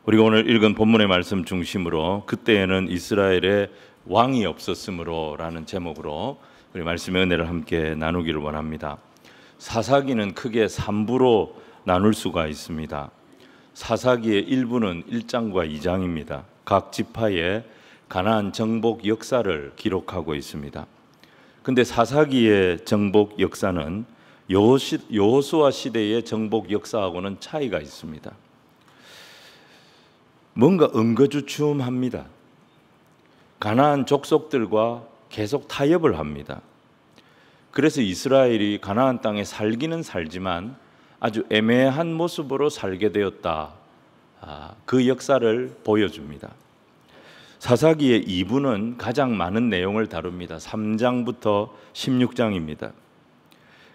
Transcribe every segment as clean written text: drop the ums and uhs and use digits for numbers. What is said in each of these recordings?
우리가 오늘 읽은 본문의 말씀 중심으로 그때에는 이스라엘에 왕이 없었으므로 라는 제목으로 우리 말씀의 은혜를 함께 나누기를 원합니다. 사사기는 크게 3부로 나눌 수가 있습니다. 사사기의 1부는 1장과 2장입니다. 각 지파의 가나안 정복 역사를 기록하고 있습니다. 근데 사사기의 정복 역사는 여호수아 시대의 정복 역사하고는 차이가 있습니다. 뭔가 응거주춤합니다. 가나안 족속들과 계속 타협을 합니다. 그래서 이스라엘이 가나안 땅에 살기는 살지만 아주 애매한 모습으로 살게 되었다. 그 역사를 보여줍니다. 사사기의 2부는 가장 많은 내용을 다룹니다. 3장부터 16장입니다.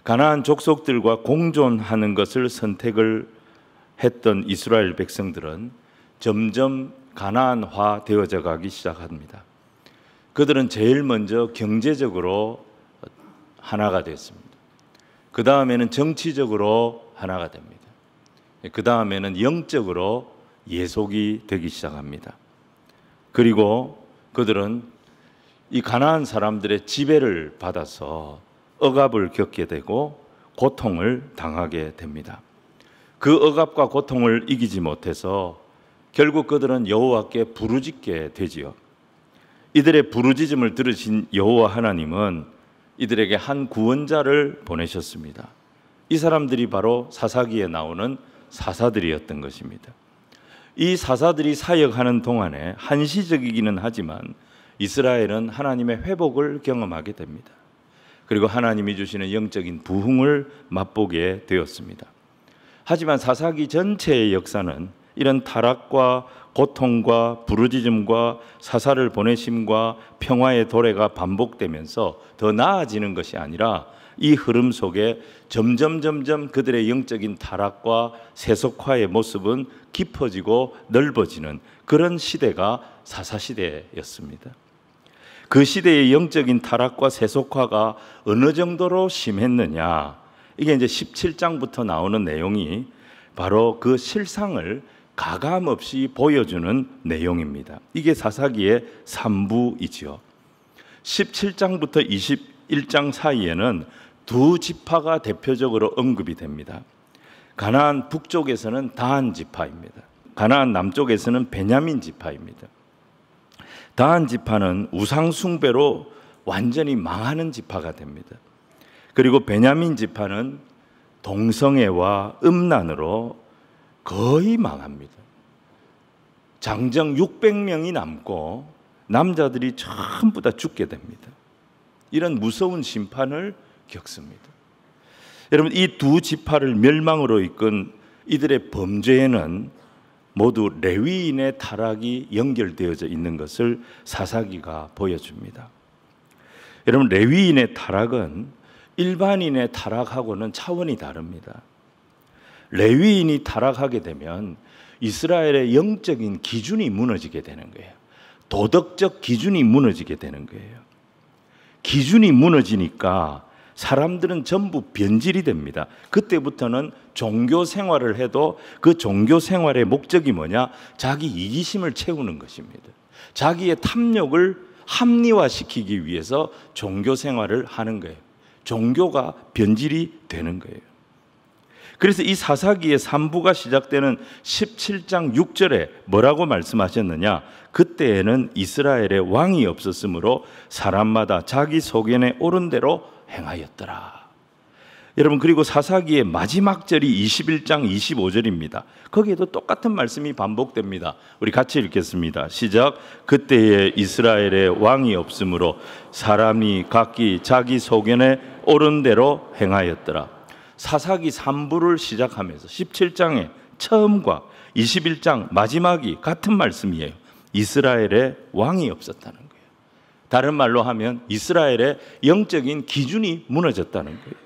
가나안 족속들과 공존하는 것을 선택을 했던 이스라엘 백성들은 점점 가나안화 되어져 가기 시작합니다. 그들은 제일 먼저 경제적으로 하나가 됐습니다. 그 다음에는 정치적으로 하나가 됩니다. 그 다음에는 영적으로 예속이 되기 시작합니다. 그리고 그들은 이 가나안 사람들의 지배를 받아서 억압을 겪게 되고 고통을 당하게 됩니다. 그 억압과 고통을 이기지 못해서 결국 그들은 여호와께 부르짖게 되지요. 이들의 부르짖음을 들으신 여호와 하나님은 이들에게 한 구원자를 보내셨습니다. 이 사람들이 바로 사사기에 나오는 사사들이었던 것입니다. 이 사사들이 사역하는 동안에 한시적이기는 하지만 이스라엘은 하나님의 회복을 경험하게 됩니다. 그리고 하나님이 주시는 영적인 부흥을 맛보게 되었습니다. 하지만 사사기 전체의 역사는 이런 타락과 고통과 부르짖음과 사사를 보내심과 평화의 도래가 반복되면서 더 나아지는 것이 아니라 이 흐름 속에 점점 그들의 영적인 타락과 세속화의 모습은 깊어지고 넓어지는 그런 시대가 사사시대였습니다. 그 시대의 영적인 타락과 세속화가 어느 정도로 심했느냐, 이게 이제 17장부터 나오는 내용이 바로 그 실상을 가감없이 보여주는 내용입니다. 이게 사사기의 3부이지요. 17장부터 21장 사이에는 두 지파가 대표적으로 언급이 됩니다. 가나안 북쪽에서는 다한 지파입니다. 가나안 남쪽에서는 베냐민 지파입니다. 다한 지파는 우상 숭배로 완전히 망하는 지파가 됩니다. 그리고 베냐민 지파는 동성애와 음란으로 거의 망합니다. 장정 600명이 남고 남자들이 전부 다 죽게 됩니다. 이런 무서운 심판을 겪습니다. 여러분, 이 두 지파를 멸망으로 이끈 이들의 범죄에는 모두 레위인의 타락이 연결되어져 있는 것을 사사기가 보여줍니다. 여러분, 레위인의 타락은 일반인의 타락하고는 차원이 다릅니다. 레위인이 타락하게 되면 이스라엘의 영적인 기준이 무너지게 되는 거예요. 도덕적 기준이 무너지게 되는 거예요. 기준이 무너지니까 사람들은 전부 변질이 됩니다. 그때부터는 종교 생활을 해도 그 종교 생활의 목적이 뭐냐? 자기 이기심을 채우는 것입니다. 자기의 탐욕을 합리화시키기 위해서 종교 생활을 하는 거예요. 종교가 변질이 되는 거예요. 그래서 이 사사기의 3부가 시작되는 17장 6절에 뭐라고 말씀하셨느냐? 그때에는 이스라엘에 왕이 없었으므로 사람마다 자기 소견에 옳은 대로 행하였더라. 여러분, 그리고 사사기의 마지막 절이 21장 25절입니다. 거기에도 똑같은 말씀이 반복됩니다. 우리 같이 읽겠습니다. 시작. 그때에 이스라엘에 왕이 없으므로 사람이 각기 자기 소견에 옳은 대로 행하였더라. 사사기 3부를 시작하면서 17장의 처음과 21장 마지막이 같은 말씀이에요. 이스라엘에 왕이 없었다는 거예요. 다른 말로 하면 이스라엘의 영적인 기준이 무너졌다는 거예요.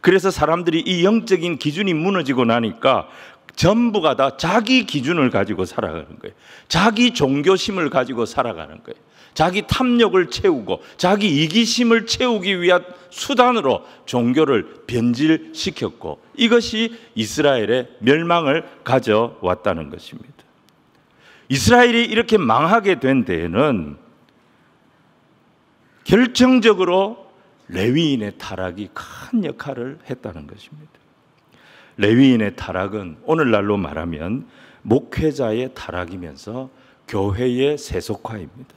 그래서 사람들이 이 영적인 기준이 무너지고 나니까 전부가 다 자기 기준을 가지고 살아가는 거예요. 자기 종교심을 가지고 살아가는 거예요. 자기 탐욕을 채우고 자기 이기심을 채우기 위한 수단으로 종교를 변질시켰고, 이것이 이스라엘의 멸망을 가져왔다는 것입니다. 이스라엘이 이렇게 망하게 된 데에는 결정적으로 레위인의 타락이 큰 역할을 했다는 것입니다. 레위인의 타락은 오늘날로 말하면 목회자의 타락이면서 교회의 세속화입니다.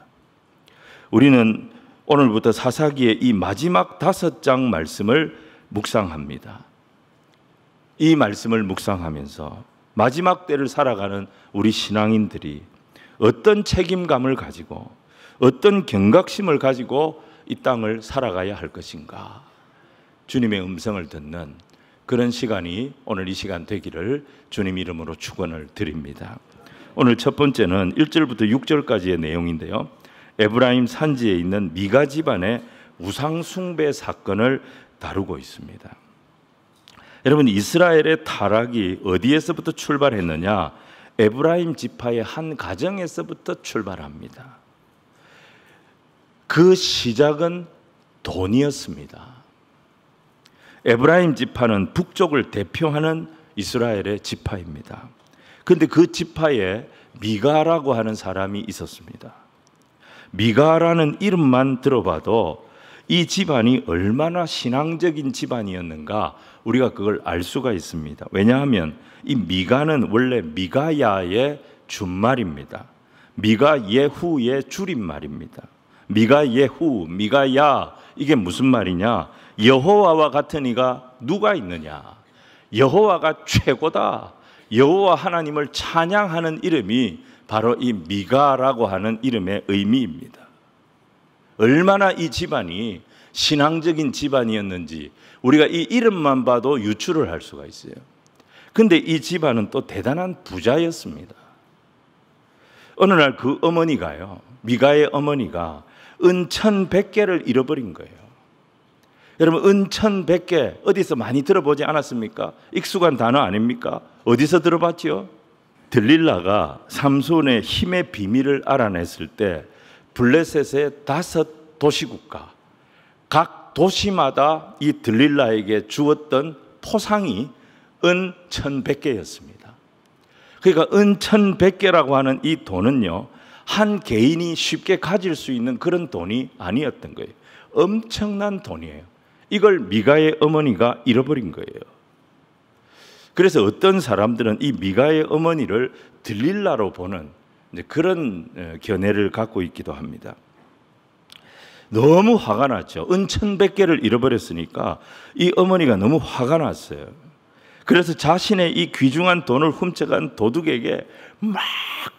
우리는 오늘부터 사사기의 이 마지막 5장 말씀을 묵상합니다. 이 말씀을 묵상하면서 마지막 때를 살아가는 우리 신앙인들이 어떤 책임감을 가지고 어떤 경각심을 가지고 이 땅을 살아가야 할 것인가, 주님의 음성을 듣는 그런 시간이 오늘 이 시간 되기를 주님 이름으로 축원을 드립니다. 오늘 첫 번째는 1절부터 6절까지의 내용인데요, 에브라임 산지에 있는 미가 집안의 우상 숭배 사건을 다루고 있습니다. 여러분, 이스라엘의 타락이 어디에서부터 출발했느냐? 에브라임 지파의 한 가정에서부터 출발합니다. 그 시작은 돈이었습니다. 에브라임 지파는 북쪽을 대표하는 이스라엘의 지파입니다. 그런데 그 지파에 미가라고 하는 사람이 있었습니다. 미가라는 이름만 들어봐도 이 집안이 얼마나 신앙적인 집안이었는가 우리가 그걸 알 수가 있습니다. 왜냐하면 이 미가는 원래 미가야의 준말입니다. 미가 예후의 줄임말입니다. 미가 예후, 미가야, 이게 무슨 말이냐? 여호와와 같은 이가 누가 있느냐? 여호와가 최고다. 여호와 하나님을 찬양하는 이름이 바로 이 미가라고 하는 이름의 의미입니다. 얼마나 이 집안이 신앙적인 집안이었는지 우리가 이 이름만 봐도 유추를 할 수가 있어요. 근데 이 집안은 또 대단한 부자였습니다. 어느 날 그 어머니가요, 미가의 어머니가 은 1,100개를 잃어버린 거예요. 여러분, 은 1,100개 어디서 많이 들어보지 않았습니까? 익숙한 단어 아닙니까? 어디서 들어봤지요? 들릴라가 삼손의 힘의 비밀을 알아냈을 때 블레셋의 5 도시국가, 각 도시마다 이 들릴라에게 주었던 포상이 은 1,100개였습니다. 그러니까 은 1,100개라고 하는 이 돈은요, 한 개인이 쉽게 가질 수 있는 그런 돈이 아니었던 거예요. 엄청난 돈이에요. 이걸 미가의 어머니가 잃어버린 거예요. 그래서 어떤 사람들은 이 미가의 어머니를 들릴라로 보는 그런 견해를 갖고 있기도 합니다. 너무 화가 났죠. 은 1,100개를 잃어버렸으니까 이 어머니가 너무 화가 났어요. 그래서 자신의 이 귀중한 돈을 훔쳐간 도둑에게 막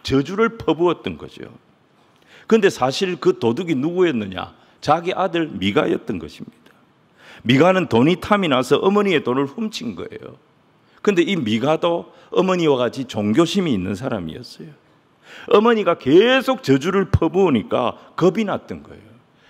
저주를 퍼부었던 거죠. 그런데 사실 그 도둑이 누구였느냐? 자기 아들 미가였던 것입니다. 미가는 돈이 탐이 나서 어머니의 돈을 훔친 거예요. 그런데 이 미가도 어머니와 같이 종교심이 있는 사람이었어요. 어머니가 계속 저주를 퍼부으니까 겁이 났던 거예요.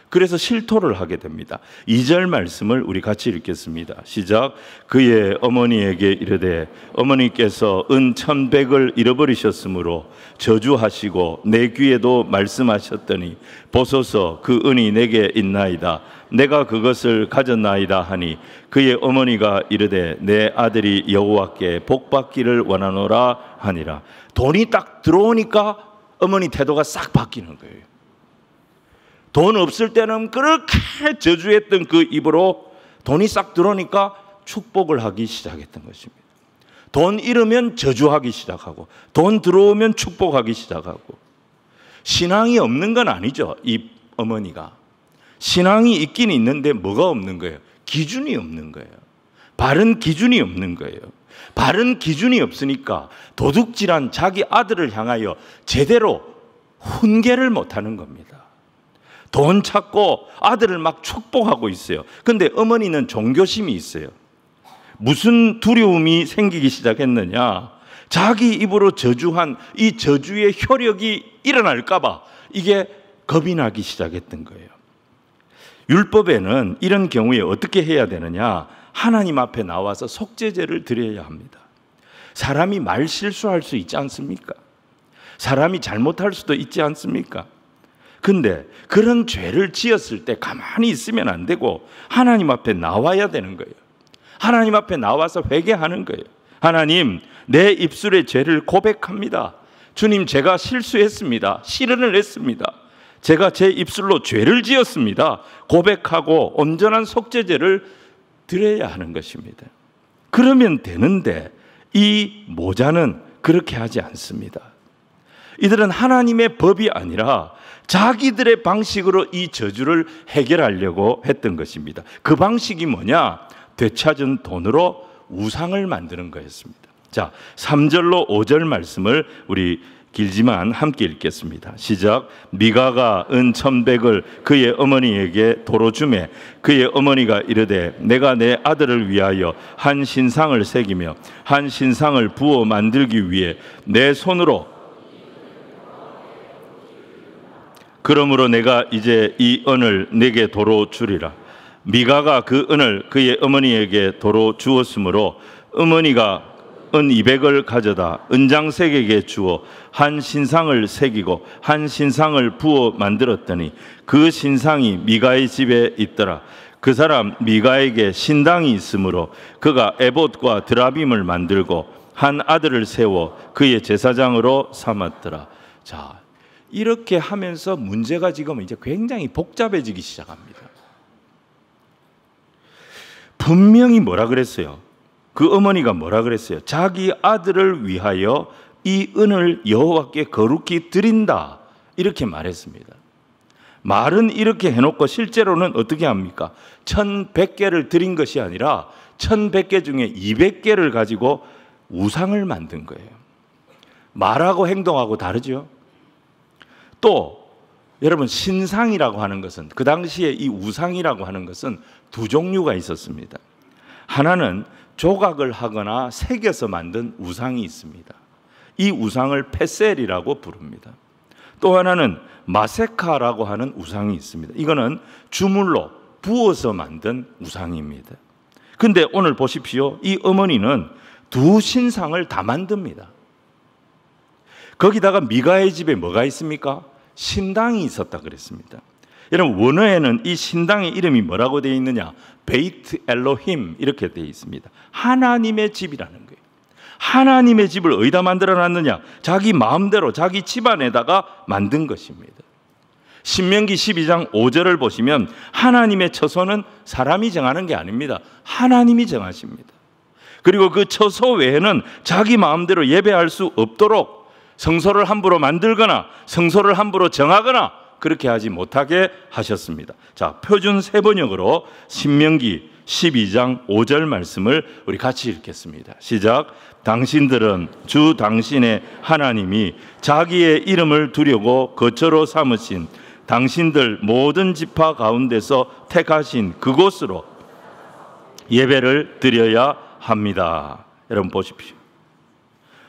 그래서 실토를 하게 됩니다. 2절 말씀을 우리 같이 읽겠습니다. 시작. 그의 어머니에게 이르되 어머니께서 은 1,100을 잃어버리셨으므로 저주하시고 내 귀에도 말씀하셨더니 보소서 그 은이 내게 있나이다. 내가 그것을 가졌나이다 하니 그의 어머니가 이르되 내 아들이 여호와께 복받기를 원하노라 하니라. 돈이 딱 들어오니까 어머니 태도가 싹 바뀌는 거예요. 돈 없을 때는 그렇게 저주했던 그 입으로 돈이 싹 들어오니까 축복을 하기 시작했던 것입니다. 돈 잃으면 저주하기 시작하고 돈 들어오면 축복하기 시작하고. 신앙이 없는 건 아니죠. 이 어머니가 신앙이 있긴 있는데 뭐가 없는 거예요? 기준이 없는 거예요. 바른 기준이 없는 거예요. 바른 기준이 없으니까 도둑질한 자기 아들을 향하여 제대로 훈계를 못하는 겁니다. 돈 찾고 아들을 막 축복하고 있어요. 그런데 어머니는 종교심이 있어요. 무슨 두려움이 생기기 시작했느냐? 자기 입으로 저주한 이 저주의 효력이 일어날까 봐 이게 겁이 나기 시작했던 거예요. 율법에는 이런 경우에 어떻게 해야 되느냐? 하나님 앞에 나와서 속죄제를 드려야 합니다. 사람이 말 실수할 수 있지 않습니까? 사람이 잘못할 수도 있지 않습니까? 근데 그런 죄를 지었을 때 가만히 있으면 안 되고 하나님 앞에 나와야 되는 거예요. 하나님 앞에 나와서 회개하는 거예요. 하나님, 내 입술의 죄를 고백합니다. 주님, 제가 실수했습니다. 실언을 했습니다. 제가 제 입술로 죄를 지었습니다. 고백하고 온전한 속죄제를 드려야 하는 것입니다. 그러면 되는데 이 모자는 그렇게 하지 않습니다. 이들은 하나님의 법이 아니라 자기들의 방식으로 이 저주를 해결하려고 했던 것입니다. 그 방식이 뭐냐? 되찾은 돈으로 우상을 만드는 거였습니다. 자, 3절로 5절 말씀을 우리 길지만 함께 읽겠습니다. 시작. 미가가 은 1,100을 그의 어머니에게 도로 주매 그의 어머니가 이르되 내가 내 아들을 위하여 한 신상을 새기며 한 신상을 부어 만들기 위해 내 손으로 그러므로 내가 이제 이 은을 내게 도로 주리라. 미가가 그 은을 그의 어머니에게 도로 주었으므로 어머니가 은 200을 가져다 은장색에게 주어 한 신상을 새기고 한 신상을 부어 만들었더니 그 신상이 미가의 집에 있더라. 그 사람 미가에게 신당이 있으므로 그가 에봇과 드라빔을 만들고 한 아들을 세워 그의 제사장으로 삼았더라. 자, 이렇게 하면서 문제가 지금 이제 굉장히 복잡해지기 시작합니다. 분명히 뭐라 그랬어요? 그 어머니가 뭐라 그랬어요? 자기 아들을 위하여 이 은을 여호와께 거룩히 드린다, 이렇게 말했습니다. 말은 이렇게 해놓고 실제로는 어떻게 합니까? 1,100개를 드린 것이 아니라 1,100개 중에 200개를 가지고 우상을 만든 거예요. 말하고 행동하고 다르죠. 또 여러분, 신상이라고 하는 것은, 그 당시에 이 우상이라고 하는 것은 두 종류가 있었습니다. 하나는 조각을 하거나 새겨서 만든 우상이 있습니다. 이 우상을 페셀이라고 부릅니다. 또 하나는 마세카라고 하는 우상이 있습니다. 이거는 주물로 부어서 만든 우상입니다. 근데 오늘 보십시오. 이 어머니는 두 신상을 다 만듭니다. 거기다가 미가의 집에 뭐가 있습니까? 신당이 있었다 그랬습니다. 여러분, 원어에는 이 신당의 이름이 뭐라고 되어 있느냐? 베이트 엘로힘, 이렇게 되어 있습니다. 하나님의 집이라는 거예요. 하나님의 집을 어디다 만들어 놨느냐? 자기 마음대로 자기 집안에다가 만든 것입니다. 신명기 12장 5절을 보시면 하나님의 처소는 사람이 정하는 게 아닙니다. 하나님이 정하십니다. 그리고 그 처소 외에는 자기 마음대로 예배할 수 없도록 성소를 함부로 만들거나 성소를 함부로 정하거나 그렇게 하지 못하게 하셨습니다. 자, 표준 세번역으로 신명기 12장 5절 말씀을 우리 같이 읽겠습니다. 시작. 당신들은 주 당신의 하나님이 자기의 이름을 두려고 거처로 삼으신 당신들 모든 지파 가운데서 택하신 그곳으로 예배를 드려야 합니다. 여러분 보십시오.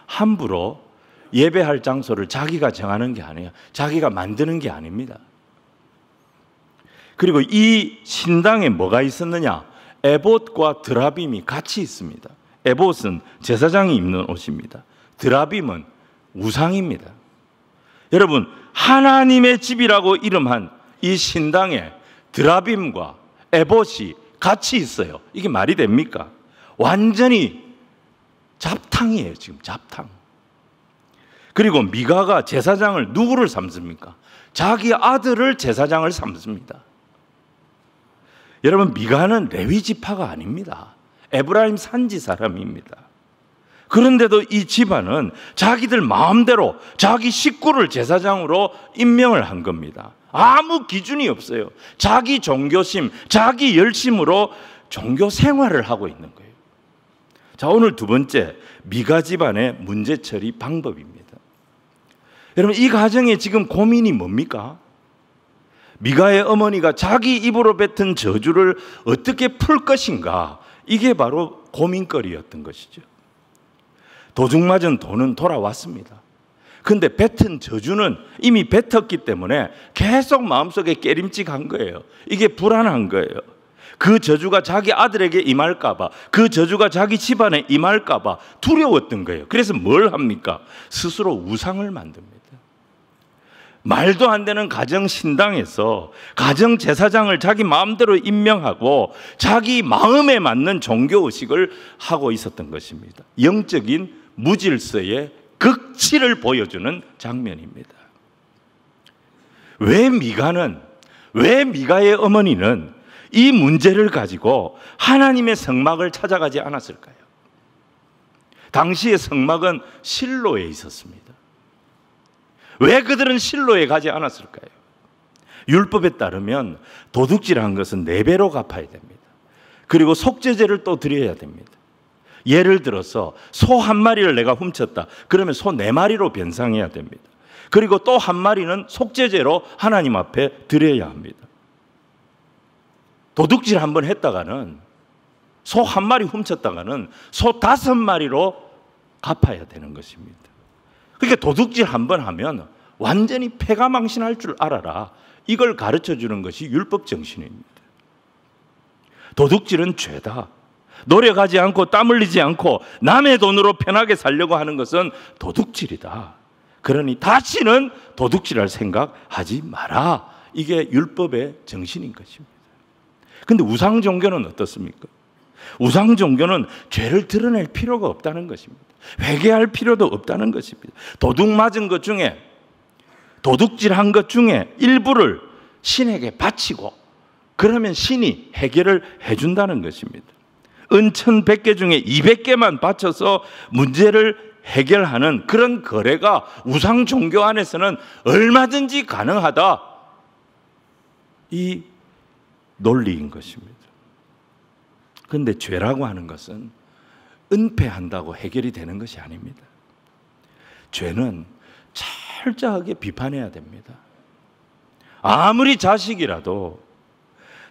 함부로 예배할 장소를 자기가 정하는 게 아니에요. 자기가 만드는 게 아닙니다. 그리고 이 신당에 뭐가 있었느냐? 에봇과 드라빔이 같이 있습니다. 에봇은 제사장이 입는 옷입니다. 드라빔은 우상입니다. 여러분, 하나님의 집이라고 이름한 이 신당에 드라빔과 에봇이 같이 있어요. 이게 말이 됩니까? 완전히 잡탕이에요. 지금 잡탕. 그리고 미가가 제사장을 누구를 삼습니까? 자기 아들을 제사장을 삼습니다. 여러분, 미가는 레위 지파가 아닙니다. 에브라임 산지 사람입니다. 그런데도 이 집안은 자기들 마음대로 자기 식구를 제사장으로 임명을 한 겁니다. 아무 기준이 없어요. 자기 종교심, 자기 열심으로 종교 생활을 하고 있는 거예요. 자, 오늘 두 번째, 미가 집안의 문제 처리 방법입니다. 여러분, 이 가정에 지금 고민이 뭡니까? 미가의 어머니가 자기 입으로 뱉은 저주를 어떻게 풀 것인가? 이게 바로 고민거리였던 것이죠. 도둑 맞은 돈은 돌아왔습니다. 근데 뱉은 저주는 이미 뱉었기 때문에 계속 마음속에 깨림직한 거예요. 이게 불안한 거예요. 그 저주가 자기 아들에게 임할까 봐, 그 저주가 자기 집안에 임할까 봐 두려웠던 거예요. 그래서 뭘 합니까? 스스로 우상을 만듭니다. 말도 안 되는 가정 신당에서 가정 제사장을 자기 마음대로 임명하고 자기 마음에 맞는 종교 의식을 하고 있었던 것입니다. 영적인 무질서의 극치를 보여주는 장면입니다. 왜 미가의 어머니는 이 문제를 가지고 하나님의 성막을 찾아가지 않았을까요? 당시의 성막은 실로에 있었습니다. 왜 그들은 실로에 가지 않았을까요? 율법에 따르면 도둑질한 것은 4배로 갚아야 됩니다. 그리고 속죄제를 또 드려야 됩니다. 예를 들어서 소 1마리를 내가 훔쳤다. 그러면 소 4마리로 변상해야 됩니다. 그리고 또 1마리는 속죄제로 하나님 앞에 드려야 합니다. 도둑질 한번 했다가는 소 1마리 훔쳤다가는 소 5마리로 갚아야 되는 것입니다. 그러니까 도둑질 한번 하면 완전히 패가망신할 줄 알아라. 이걸 가르쳐 주는 것이 율법 정신입니다. 도둑질은 죄다. 노력하지 않고 땀 흘리지 않고 남의 돈으로 편하게 살려고 하는 것은 도둑질이다. 그러니 다시는 도둑질할 생각하지 마라. 이게 율법의 정신인 것입니다. 그런데 우상 종교는 어떻습니까? 우상 종교는 죄를 드러낼 필요가 없다는 것입니다. 회개할 필요도 없다는 것입니다. 도둑 맞은 것 중에, 도둑질한 것 중에 일부를 신에게 바치고 그러면 신이 해결을 해준다는 것입니다. 은천 100개 중에 200개만 바쳐서 문제를 해결하는 그런 거래가 우상 종교 안에서는 얼마든지 가능하다. 이 논리인 것입니다. 그런데 죄라고 하는 것은 은폐한다고 해결이 되는 것이 아닙니다. 죄는 철저하게 비판해야 됩니다. 아무리 자식이라도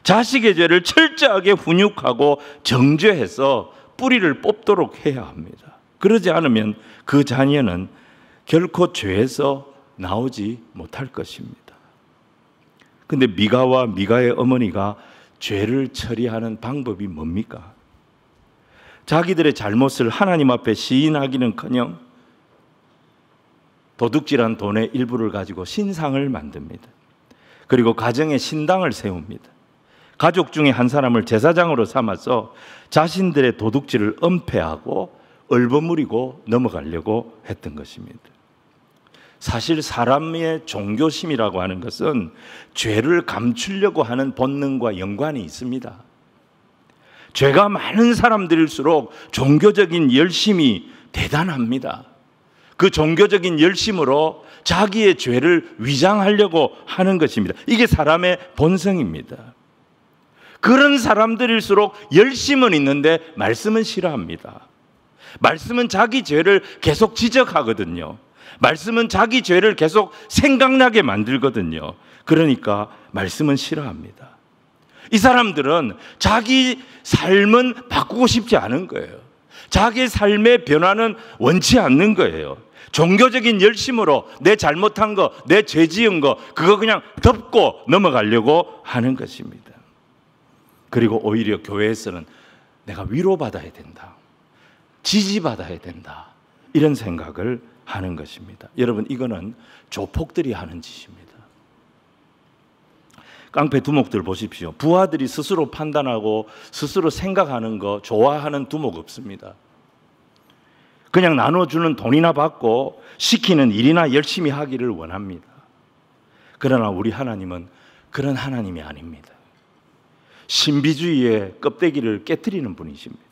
자식의 죄를 철저하게 훈육하고 정죄해서 뿌리를 뽑도록 해야 합니다. 그러지 않으면 그 자녀는 결코 죄에서 나오지 못할 것입니다. 그런데 미가와 미가의 어머니가 죄를 처리하는 방법이 뭡니까? 자기들의 잘못을 하나님 앞에 시인하기는커녕 도둑질한 돈의 일부를 가지고 신상을 만듭니다. 그리고 가정에 신당을 세웁니다. 가족 중에 한 사람을 제사장으로 삼아서 자신들의 도둑질을 은폐하고 얼버무리고 넘어가려고 했던 것입니다. 사실 사람의 종교심이라고 하는 것은 죄를 감추려고 하는 본능과 연관이 있습니다. 죄가 많은 사람들일수록 종교적인 열심이 대단합니다. 그 종교적인 열심으로 자기의 죄를 위장하려고 하는 것입니다. 이게 사람의 본성입니다. 그런 사람들일수록 열심은 있는데 말씀은 싫어합니다. 말씀은 자기 죄를 계속 지적하거든요. 말씀은 자기 죄를 계속 생각나게 만들거든요. 그러니까 말씀은 싫어합니다. 이 사람들은 자기 삶은 바꾸고 싶지 않은 거예요. 자기 삶의 변화는 원치 않는 거예요. 종교적인 열심으로 내 잘못한 거, 내 죄 지은 거, 그거 그냥 덮고 넘어가려고 하는 것입니다. 그리고 오히려 교회에서는 내가 위로받아야 된다, 지지받아야 된다, 이런 생각을 하는 것입니다. 여러분, 이거는 조폭들이 하는 짓입니다. 깡패 두목들 보십시오. 부하들이 스스로 판단하고 스스로 생각하는 거 좋아하는 두목 없습니다. 그냥 나눠주는 돈이나 받고 시키는 일이나 열심히 하기를 원합니다. 그러나 우리 하나님은 그런 하나님이 아닙니다. 신비주의의 껍데기를 깨트리는 분이십니다.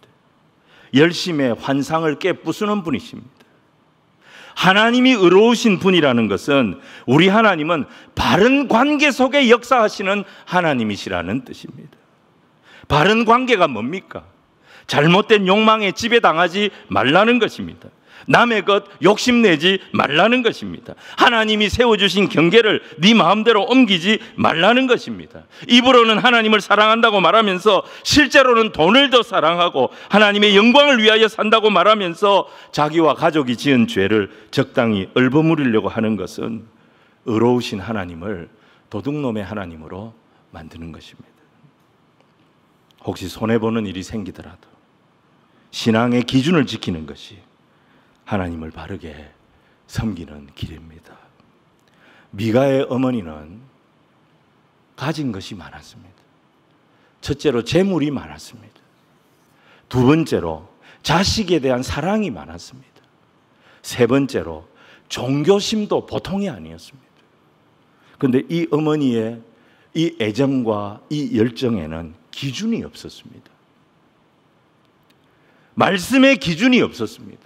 열심의 환상을 깨부수는 분이십니다. 하나님이 의로우신 분이라는 것은 우리 하나님은 바른 관계 속에 역사하시는 하나님이시라는 뜻입니다. 바른 관계가 뭡니까? 잘못된 욕망에 지배당하지 말라는 것입니다. 남의 것 욕심내지 말라는 것입니다. 하나님이 세워주신 경계를 네 마음대로 옮기지 말라는 것입니다. 입으로는 하나님을 사랑한다고 말하면서 실제로는 돈을 더 사랑하고 하나님의 영광을 위하여 산다고 말하면서 자기와 가족이 지은 죄를 적당히 얼버무리려고 하는 것은 의로우신 하나님을 도둑놈의 하나님으로 만드는 것입니다. 혹시 손해보는 일이 생기더라도 신앙의 기준을 지키는 것이 하나님을 바르게 섬기는 길입니다. 미가의 어머니는 가진 것이 많았습니다. 첫째로 재물이 많았습니다. 두 번째로 자식에 대한 사랑이 많았습니다. 세 번째로 종교심도 보통이 아니었습니다. 그런데 이 어머니의 이 애정과 이 열정에는 기준이 없었습니다. 말씀의 기준이 없었습니다.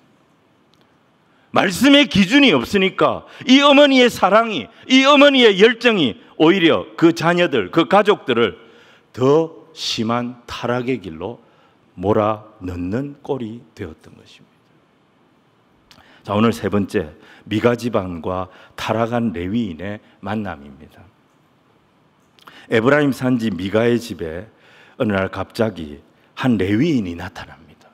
말씀의 기준이 없으니까 이 어머니의 사랑이, 이 어머니의 열정이 오히려 그 자녀들, 그 가족들을 더 심한 타락의 길로 몰아넣는 꼴이 되었던 것입니다. 자, 오늘 세 번째, 미가 집안과 타락한 레위인의 만남입니다. 에브라임 산지 미가의 집에 어느 날 갑자기 한 레위인이 나타납니다.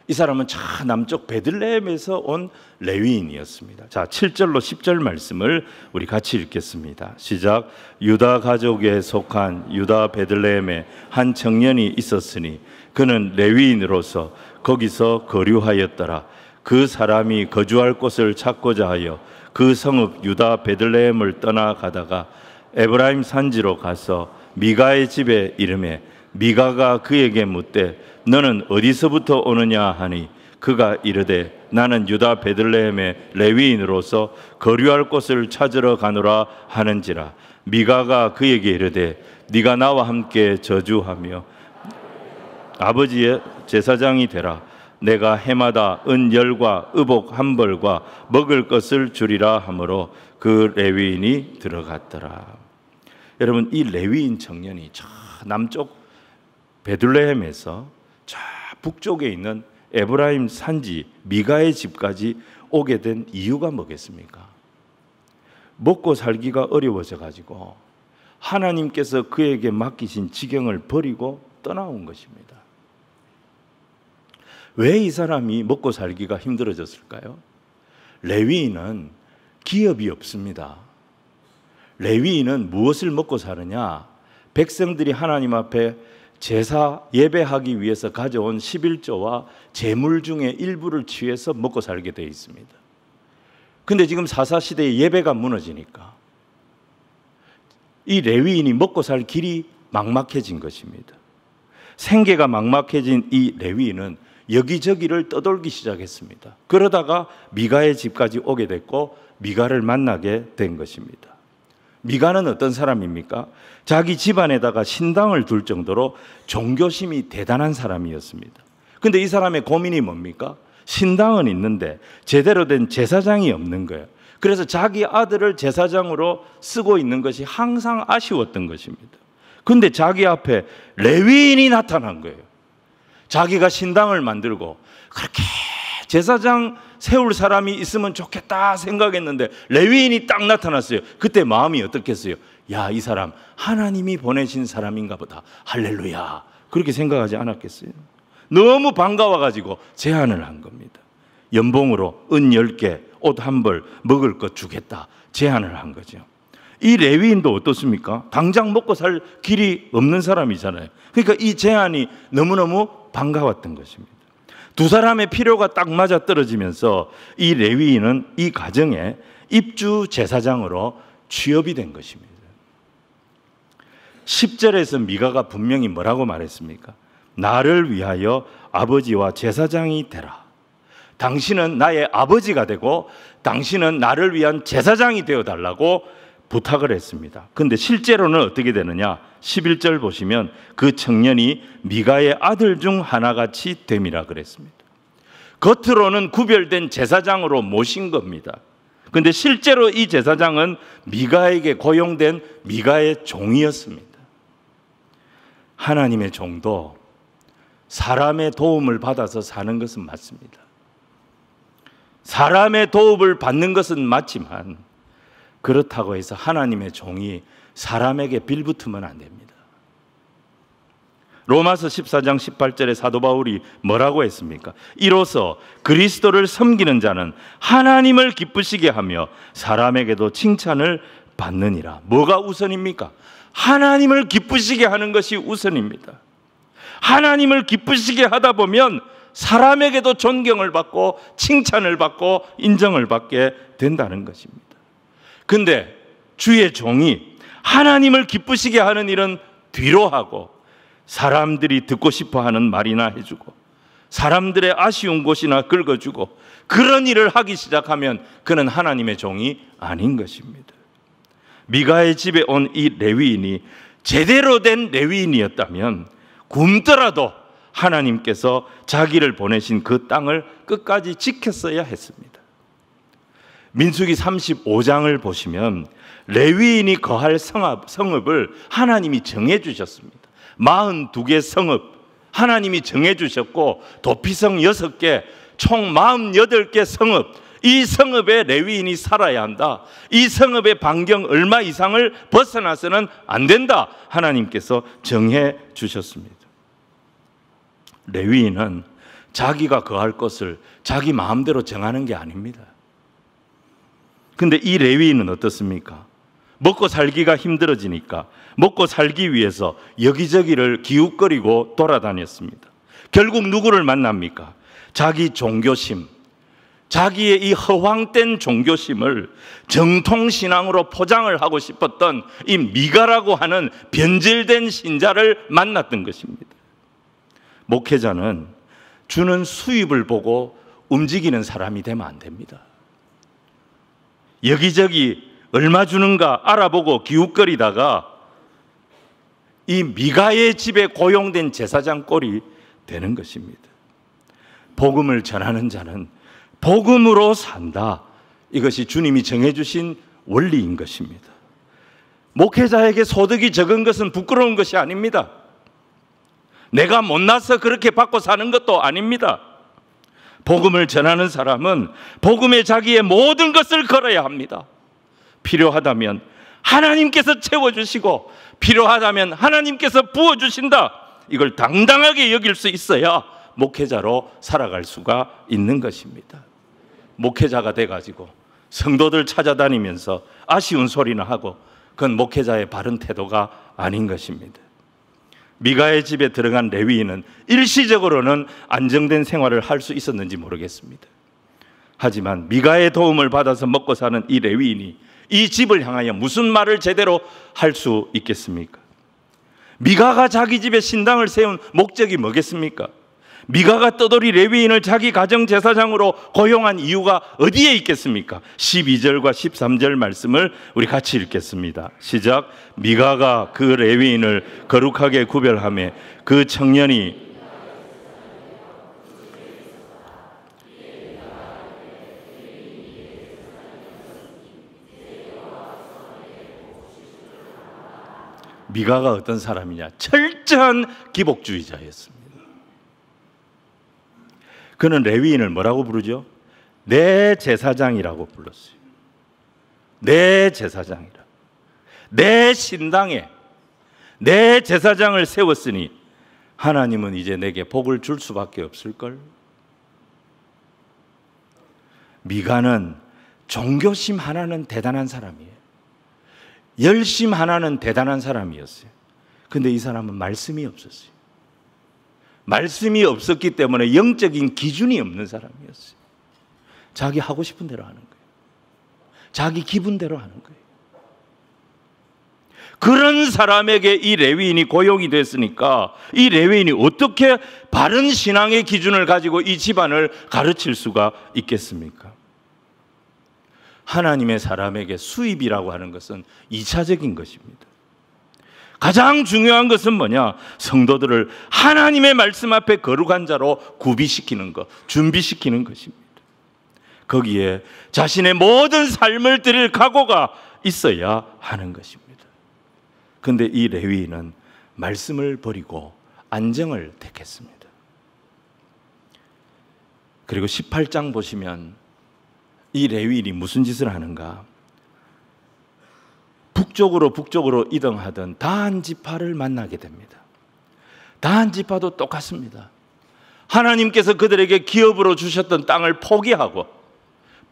이 사람은 저 남쪽 베들레헴에서 온 레위인이었습니다. 자, 7절로 10절 말씀을 우리 같이 읽겠습니다. 시작. 유다 가족에 속한 유다 베들레헴에 한 청년이 있었으니 그는 레위인으로서 거기서 거류하였더라. 그 사람이 거주할 곳을 찾고자 하여 그 성읍 유다 베들레헴을 떠나가다가 에브라임 산지로 가서 미가의 집에 이르매 미가가 그에게 묻되 너는 어디서부터 오느냐 하니 그가 이르되 나는 유다 베들레헴의 레위인으로서 거류할 곳을 찾으러 가노라 하는지라. 미가가 그에게 이르되 네가 나와 함께 저주하며 아버지의 제사장이 되라. 내가 해마다 은 10과 의복 1벌과 먹을 것을 주리라 하므로 그 레위인이 들어갔더라. 여러분, 이 레위인 청년이 저 남쪽 베들레헴에서 저 북쪽에 있는 에브라임 산지 미가의 집까지 오게 된 이유가 뭐겠습니까? 먹고 살기가 어려워져 가지고 하나님께서 그에게 맡기신 지경을 버리고 떠나온 것입니다. 왜 이 사람이 먹고 살기가 힘들어졌을까요? 레위인은 기업이 없습니다. 레위인은 무엇을 먹고 사느냐? 백성들이 하나님 앞에 제사 예배하기 위해서 가져온 11조와 제물 중에 일부를 취해서 먹고 살게 되어 있습니다. 근데 지금 사사시대에 예배가 무너지니까 이 레위인이 먹고 살 길이 막막해진 것입니다. 생계가 막막해진 이 레위인은 여기저기를 떠돌기 시작했습니다. 그러다가 미가의 집까지 오게 됐고 미가를 만나게 된 것입니다. 미가는 어떤 사람입니까? 자기 집안에다가 신당을 둘 정도로 종교심이 대단한 사람이었습니다. 근데 이 사람의 고민이 뭡니까? 신당은 있는데 제대로 된 제사장이 없는 거예요. 그래서 자기 아들을 제사장으로 쓰고 있는 것이 항상 아쉬웠던 것입니다. 근데 자기 앞에 레위인이 나타난 거예요. 자기가 신당을 만들고 그렇게 제사장 세울 사람이 있으면 좋겠다 생각했는데 레위인이 딱 나타났어요. 그때 마음이 어떻겠어요? 야, 이 사람 하나님이 보내신 사람인가 보다. 할렐루야. 그렇게 생각하지 않았겠어요? 너무 반가워가지고 제안을 한 겁니다. 연봉으로 은 10개, 옷 1벌, 먹을 것 주겠다 제안을 한 거죠. 이 레위인도 어떻습니까? 당장 먹고 살 길이 없는 사람이잖아요. 그러니까 이 제안이 너무너무 반가웠던 것입니다. 두 사람의 필요가 딱 맞아떨어지면서 이 레위인은 이 가정의 입주 제사장으로 취업이 된 것입니다. 10절에서 미가가 분명히 뭐라고 말했습니까? 나를 위하여 아버지와 제사장이 되라. 당신은 나의 아버지가 되고 당신은 나를 위한 제사장이 되어달라고 부탁을 했습니다. 그런데 실제로는 어떻게 되느냐? 11절 보시면 그 청년이 미가의 아들 중 하나같이 됨이라 그랬습니다. 겉으로는 구별된 제사장으로 모신 겁니다. 그런데 실제로 이 제사장은 미가에게 고용된 미가의 종이었습니다. 하나님의 종도 사람의 도움을 받아서 사는 것은 맞습니다. 사람의 도움을 받는 것은 맞지만 그렇다고 해서 하나님의 종이 사람에게 빌붙으면 안 됩니다. 로마서 14장 18절에 사도 바울이 뭐라고 했습니까? 이로써 그리스도를 섬기는 자는 하나님을 기쁘시게 하며 사람에게도 칭찬을 받느니라. 뭐가 우선입니까? 하나님을 기쁘시게 하는 것이 우선입니다. 하나님을 기쁘시게 하다 보면 사람에게도 존경을 받고 칭찬을 받고 인정을 받게 된다는 것입니다. 근데 주의 종이 하나님을 기쁘시게 하는 일은 뒤로 하고 사람들이 듣고 싶어 하는 말이나 해주고 사람들의 아쉬운 곳이나 긁어주고 그런 일을 하기 시작하면 그는 하나님의 종이 아닌 것입니다. 미가의 집에 온 이 레위인이 제대로 된 레위인이었다면 굶더라도 하나님께서 자기를 보내신 그 땅을 끝까지 지켰어야 했습니다. 민수기 35장을 보시면 레위인이 거할 성읍을 하나님이 정해 주셨습니다. 42개 성읍 하나님이 정해 주셨고, 도피성 6개, 총 48개 성읍, 이 성읍에 레위인이 살아야 한다. 이 성읍의 반경 얼마 이상을 벗어나서는 안 된다. 하나님께서 정해 주셨습니다. 레위인은 자기가 거할 것을 자기 마음대로 정하는 게 아닙니다. 근데 이 레위인은 어떻습니까? 먹고 살기가 힘들어지니까 먹고 살기 위해서 여기저기를 기웃거리고 돌아다녔습니다. 결국 누구를 만납니까? 자기 종교심, 자기의 이 허황된 종교심을 정통신앙으로 포장을 하고 싶었던 이 미가라고 하는 변질된 신자를 만났던 것입니다. 목회자는 주는 수입을 보고 움직이는 사람이 되면 안 됩니다. 여기저기 얼마 주는가 알아보고 기웃거리다가 이 미가의 집에 고용된 제사장 꼴이 되는 것입니다. 복음을 전하는 자는 복음으로 산다. 이것이 주님이 정해주신 원리인 것입니다. 목회자에게 소득이 적은 것은 부끄러운 것이 아닙니다. 내가 못나서 그렇게 받고 사는 것도 아닙니다. 복음을 전하는 사람은 복음에 자기의 모든 것을 걸어야 합니다. 필요하다면 하나님께서 채워주시고 필요하다면 하나님께서 부어주신다. 이걸 당당하게 여길 수 있어야 목회자로 살아갈 수가 있는 것입니다. 목회자가 돼가지고 성도들 찾아다니면서 아쉬운 소리나 하고 그건 목회자의 바른 태도가 아닌 것입니다. 미가의 집에 들어간 레위인은 일시적으로는 안정된 생활을 할 수 있었는지 모르겠습니다. 하지만 미가의 도움을 받아서 먹고 사는 이 레위인이 이 집을 향하여 무슨 말을 제대로 할 수 있겠습니까? 미가가 자기 집에 신당을 세운 목적이 뭐겠습니까? 미가가 떠돌이 레위인을 자기 가정 제사장으로 고용한 이유가 어디에 있겠습니까? 12절과 13절 말씀을 우리 같이 읽겠습니다. 시작. 미가가 그 레위인을 거룩하게 구별하며 그 청년이 미가가 어떤 사람이냐? 철저한 기복주의자였습니다. 그는 레위인을 뭐라고 부르죠? 내 제사장이라고 불렀어요. 내 제사장이라. 내 신당에 내 제사장을 세웠으니 하나님은 이제 내게 복을 줄 수밖에 없을걸. 미가는 종교심 하나는 대단한 사람이에요. 열심 하나는 대단한 사람이었어요. 근데 이 사람은 말씀이 없었어요. 말씀이 없었기 때문에 영적인 기준이 없는 사람이었어요. 자기 하고 싶은 대로 하는 거예요. 자기 기분대로 하는 거예요. 그런 사람에게 이 레위인이 고용이 됐으니까 이 레위인이 어떻게 바른 신앙의 기준을 가지고 이 집안을 가르칠 수가 있겠습니까? 하나님의 사람에게 수입이라고 하는 것은 2차적인 것입니다. 가장 중요한 것은 뭐냐? 성도들을 하나님의 말씀 앞에 거룩한 자로 구비시키는 것, 준비시키는 것입니다. 거기에 자신의 모든 삶을 드릴 각오가 있어야 하는 것입니다. 그런데 이 레위인은 말씀을 버리고 안정을 택했습니다. 그리고 18장 보시면 이 레위인이 무슨 짓을 하는가? 북쪽으로 이동하던 다한 지파를 만나게 됩니다. 다한 지파도 똑같습니다. 하나님께서 그들에게 기업으로 주셨던 땅을 포기하고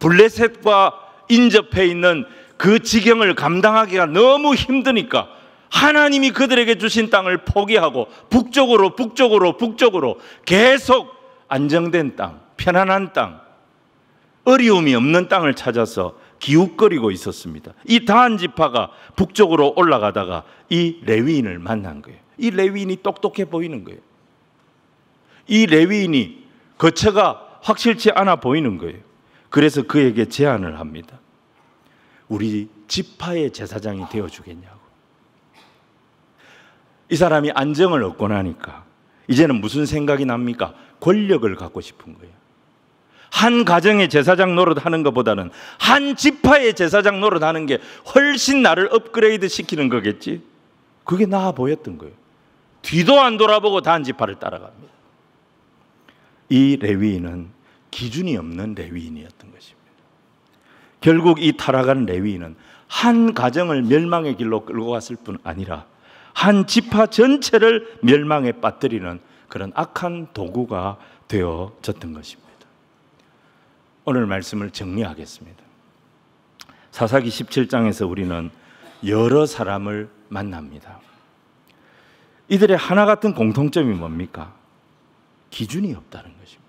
블레셋과 인접해 있는 그 지경을 감당하기가 너무 힘드니까 하나님이 그들에게 주신 땅을 포기하고 북쪽으로 계속 안정된 땅, 편안한 땅, 어려움이 없는 땅을 찾아서 기웃거리고 있었습니다. 이 다한 지파가 북쪽으로 올라가다가 이 레위인을 만난 거예요. 이 레위인이 똑똑해 보이는 거예요. 이 레위인이 거처가 확실치 않아 보이는 거예요. 그래서 그에게 제안을 합니다. 우리 지파의 제사장이 되어주겠냐고. 이 사람이 안정을 얻고 나니까 이제는 무슨 생각이 납니까? 권력을 갖고 싶은 거예요. 한 가정의 제사장 노릇하는 것보다는 한 지파의 제사장 노릇하는 게 훨씬 나를 업그레이드 시키는 거겠지. 그게 나아 보였던 거예요. 뒤도 안 돌아보고 단 지파를 따라갑니다. 이 레위인은 기준이 없는 레위인이었던 것입니다. 결국 이 타락한 레위인은 한 가정을 멸망의 길로 끌고 갔을 뿐 아니라 한 지파 전체를 멸망에 빠뜨리는 그런 악한 도구가 되어졌던 것입니다. 오늘 말씀을 정리하겠습니다. 사사기 17장에서 우리는 여러 사람을 만납니다. 이들의 하나 같은 공통점이 뭡니까? 기준이 없다는 것입니다.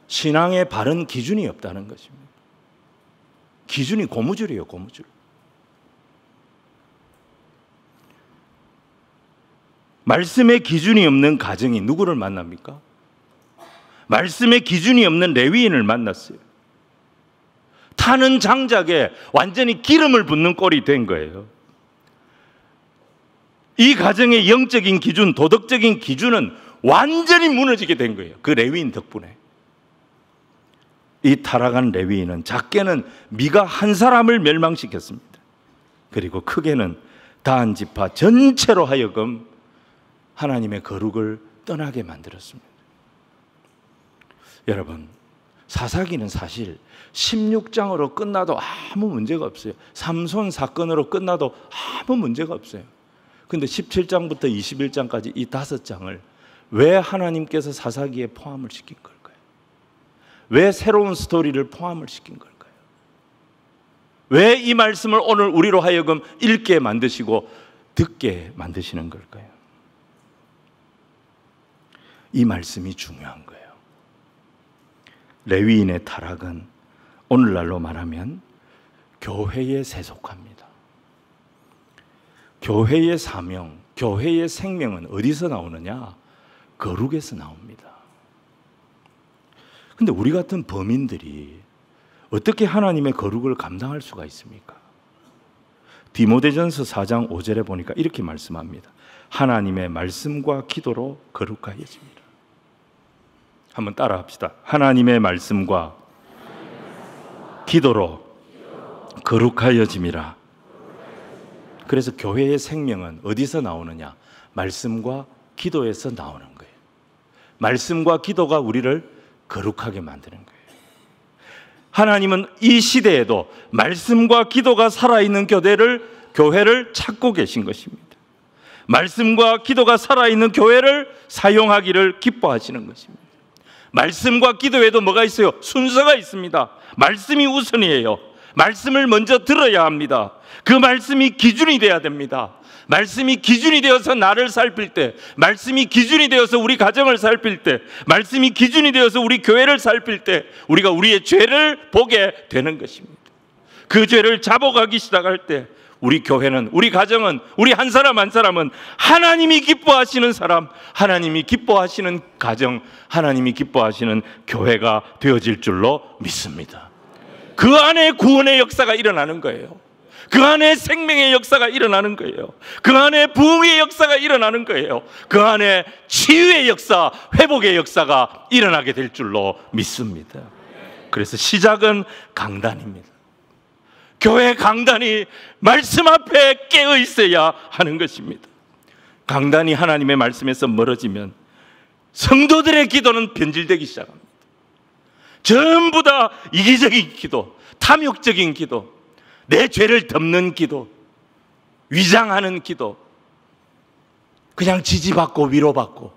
신앙의 바른 기준이 없다는 것입니다. 기준이 고무줄이에요, 고무줄. 말씀의 기준이 없는 가정이 누구를 만납니까? 말씀의 기준이 없는 레위인을 만났어요. 타는 장작에 완전히 기름을 붓는 꼴이 된 거예요. 이 가정의 영적인 기준, 도덕적인 기준은 완전히 무너지게 된 거예요. 그 레위인 덕분에. 이 타락한 레위인은 작게는 미가 한 사람을 멸망시켰습니다. 그리고 크게는 다한 지파 전체로 하여금 하나님의 거룩을 떠나게 만들었습니다. 여러분, 사사기는 사실 16장으로 끝나도 아무 문제가 없어요. 삼손 사건으로 끝나도 아무 문제가 없어요. 근데 17장부터 21장까지 이 5장을 왜 하나님께서 사사기에 포함을 시킨 걸까요? 왜 새로운 스토리를 포함을 시킨 걸까요? 왜 이 말씀을 오늘 우리로 하여금 읽게 만드시고 듣게 만드시는 걸까요? 이 말씀이 중요한 거예요. 레위인의 타락은 오늘날로 말하면 교회에 세속합니다. 교회의 사명, 교회의 생명은 어디서 나오느냐? 거룩에서 나옵니다. 근데 우리 같은 범인들이 어떻게 하나님의 거룩을 감당할 수가 있습니까? 디모데전서 4장 5절에 보니까 이렇게 말씀합니다. 하나님의 말씀과 기도로 거룩하여집니다. 한번 따라 합시다. 하나님의 말씀과 기도로 거룩하여짐이라. 그래서 교회의 생명은 어디서 나오느냐? 말씀과 기도에서 나오는 거예요. 말씀과 기도가 우리를 거룩하게 만드는 거예요. 하나님은 이 시대에도 말씀과 기도가 살아있는 교회를 찾고 계신 것입니다. 말씀과 기도가 살아있는 교회를 사용하기를 기뻐하시는 것입니다. 말씀과 기도에도 뭐가 있어요? 순서가 있습니다. 말씀이 우선이에요. 말씀을 먼저 들어야 합니다. 그 말씀이 기준이 돼야 됩니다. 말씀이 기준이 되어서 나를 살필 때, 말씀이 기준이 되어서 우리 가정을 살필 때, 말씀이 기준이 되어서 우리 교회를 살필 때 우리가 우리의 죄를 보게 되는 것입니다. 그 죄를 잡아가기 시작할 때 우리 교회는, 우리 가정은, 우리 한 사람 한 사람은 하나님이 기뻐하시는 사람, 하나님이 기뻐하시는 가정, 하나님이 기뻐하시는 교회가 되어질 줄로 믿습니다. 그 안에 구원의 역사가 일어나는 거예요. 그 안에 생명의 역사가 일어나는 거예요. 그 안에 부흥의 역사가 일어나는 거예요. 그 안에 치유의 역사, 회복의 역사가 일어나게 될 줄로 믿습니다. 그래서 시작은 강단입니다. 교회 강단이 말씀 앞에 깨어 있어야 하는 것입니다. 강단이 하나님의 말씀에서 멀어지면 성도들의 기도는 변질되기 시작합니다. 전부 다 이기적인 기도, 탐욕적인 기도, 내 죄를 덮는 기도, 위장하는 기도, 그냥 지지받고 위로받고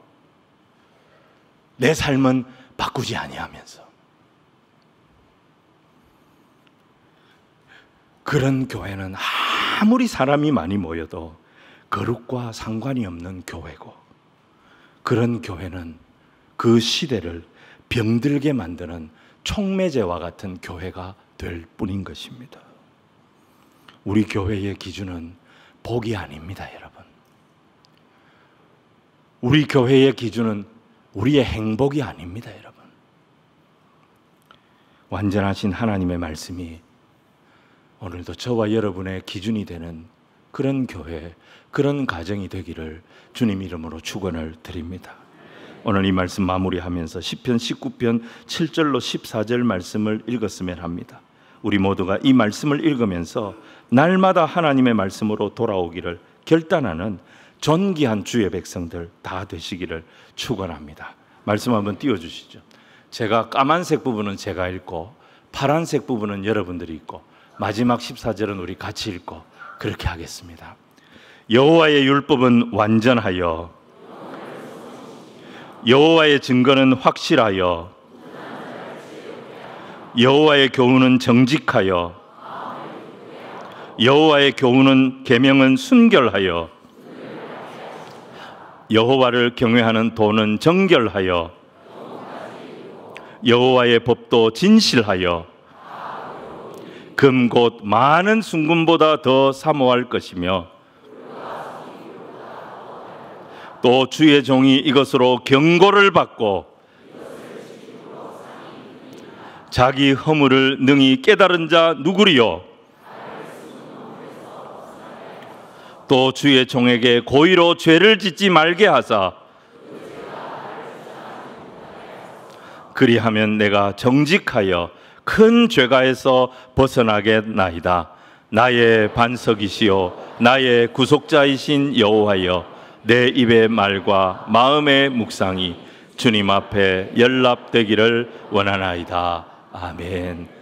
내 삶은 바꾸지 아니하면서, 그런 교회는 아무리 사람이 많이 모여도 거룩과 상관이 없는 교회고, 그런 교회는 그 시대를 병들게 만드는 촉매제와 같은 교회가 될 뿐인 것입니다. 우리 교회의 기준은 복이 아닙니다, 여러분. 우리 교회의 기준은 우리의 행복이 아닙니다, 여러분. 완전하신 하나님의 말씀이 오늘도 저와 여러분의 기준이 되는 그런 교회, 그런 가정이 되기를 주님 이름으로 축원을 드립니다. 오늘 이 말씀 마무리하면서 시편 19편 7절로 14절 말씀을 읽었으면 합니다. 우리 모두가 이 말씀을 읽으면서 날마다 하나님의 말씀으로 돌아오기를 결단하는 존귀한 주의 백성들 다 되시기를 축원합니다. 말씀 한번 띄워주시죠. 제가 까만색 부분은 제가 읽고 파란색 부분은 여러분들이 읽고 마지막 14절은 우리 같이 읽고 그렇게 하겠습니다. 여호와의 율법은 완전하여 여호와의 증거는 확실하여 여호와의 교훈은 정직하여 여호와의 교훈은 계명은 순결하여 여호와를 경외하는 도는 정결하여 여호와의 법도 진실하여 금 곧 많은 순금보다 더 사모할 것이며 또 주의 종이 이것으로 경고를 받고 자기 허물을 능히 깨달은 자 누구리요? 또 주의 종에게 고의로 죄를 짓지 말게 하사 그리하면 내가 정직하여 큰 죄가에서 벗어나겠나이다. 나의 반석이시요 나의 구속자이신 여호와여, 내 입의 말과 마음의 묵상이 주님 앞에 연락되기를 원하나이다. 아멘.